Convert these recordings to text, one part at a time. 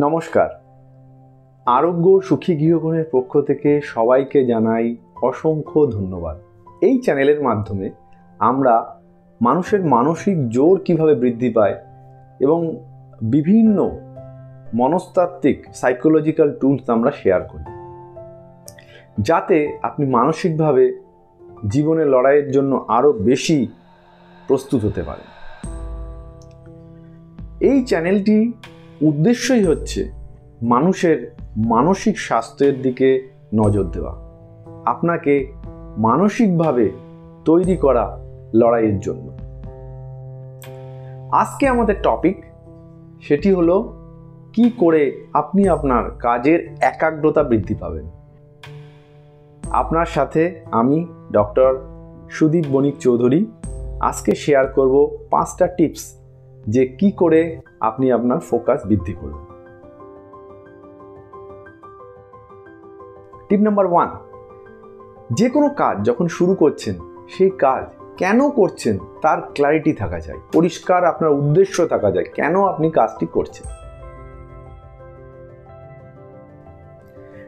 নমস্কার। আরোগ্য সুখী গৃহকোণের পক্ষ থেকে সবাইকে জানাই অসংখ্য ধন্যবাদ। এই চ্যানেলের মাধ্যমে আমরা মানুষের মানসিক জোর কিভাবে বৃদ্ধি পায় এবং বিভিন্ন মনস্তাত্ত্বিক সাইকোলজিক্যাল টুলস আমরা শেয়ার করি, যাতে আপনি মানসিকভাবে জীবনের লড়াইয়ের জন্য আরও বেশি প্রস্তুত হতে পারেন। এই চ্যানেলটি উদ্দেশ্যই হচ্ছে মানুষের মানসিক স্বাস্থ্যের দিকে নজর দেওয়া, আপনাকে মানসিকভাবে তৈরি করা লড়াইয়ের জন্য। আজকে আমাদের টপিক সেটি হলো কি করে আপনি আপনার কাজের একাগ্রতা বৃদ্ধি পাবেন। আপনার সাথে আমি ডক্টর সুদীপ বণিক চৌধুরী আজকে শেয়ার করব 5টা টিপস যে কি করে আপনি আপনার ফোকাস বৃদ্ধি করবেন। টিপ নাম্বার 1, যে কোনো কাজ যখন শুরু করছেন সেই কাজ কেন করছেন তার ক্ল্যারিটি থাকা চাই, পরিষ্কার আপনার উদ্দেশ্য থাকা যায় কেন আপনি কাজটি করছেন।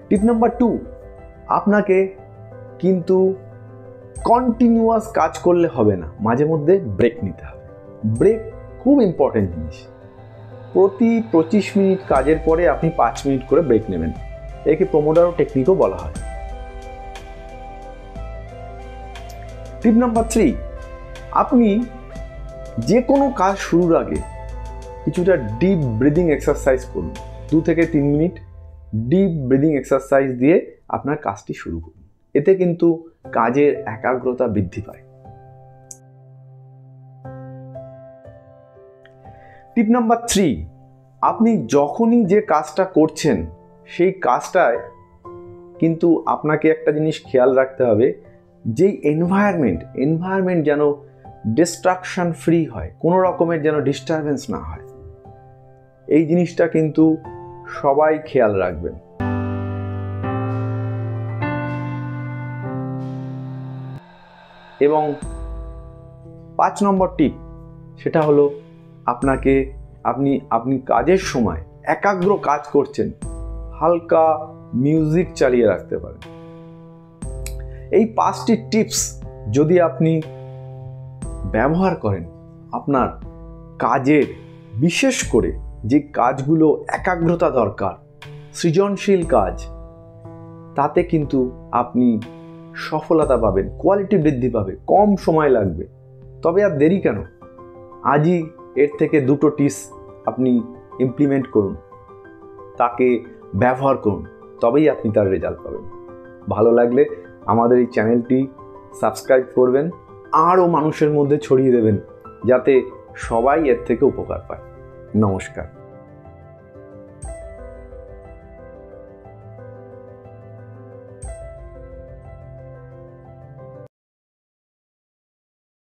টিপ নাম্বার 2, আপনাকে কিন্তু কন্টিনিউয়াস কাজ করলে হবে না, মাঝে মধ্যে ব্রেক নিতে হবে। ব্রেক খুব ইম্পর্টেন্ট জিনিস। প্রতি 25 মিনিট কাজের পরে আপনি 5 মিনিট করে ব্রেক নেবেন। একে পোমোডোরো টেকনিকও বলা হয়। টিপ নাম্বার 3, আপনি যে কোনো কাজ শুরুর আগে কিছুটা ডিপ ব্রিদিং এক্সারসাইজ করুন। 2 থেকে 3 মিনিট ডিপ ব্রিদিং এক্সারসাইজ দিয়ে আপনার কাজটি শুরু করুন। এতে কিন্তু কাজের একাগ্রতা বৃদ্ধি পায়। টিপ নাম্বার 3, আপনি যখনই যে কাজটা করছেন সেই কাজটায় কিন্তু আপনাকে একটা জিনিস খেয়াল রাখতে হবে, যেই এনভায়রনমেন্ট যেন ডিস্ট্রাকশন ফ্রি হয়, কোনো রকমের যেন ডিস্টারবেন্স না হয়। এই জিনিসটা কিন্তু সবাই খেয়াল রাখবেন। এবং 5 নম্বর টিপ সেটা হলো আপনি কাজের সময় একাগ্র কাজ করছেন, হালকা মিউজিক চালিয়ে রাখতে পারেন। এই 5টি টিপস যদি আপনি ব্যবহার করেন, আপনার কাজের, বিশেষ করে যে কাজগুলো একাগ্রতা দরকার, সৃজনশীল কাজ, তাতে কিন্তু আপনি সফলতা পাবেন, কোয়ালিটি বৃদ্ধি পাবে, কম সময় লাগবে। তবে আর দেরি কেন, আজই এর থেকে 2টো টিপস আপনি ইমপ্লিমেন্ট করুন, তাকে ব্যবহার করুন, তবেই আপনি তার রেজাল্ট পাবেন। ভালো লাগলে আমাদের এই চ্যানেলটি সাবস্ক্রাইব করবেন, আরও মানুষের মধ্যে ছড়িয়ে দেবেন, যাতে সবাই এর থেকে উপকার পায়। নমস্কার।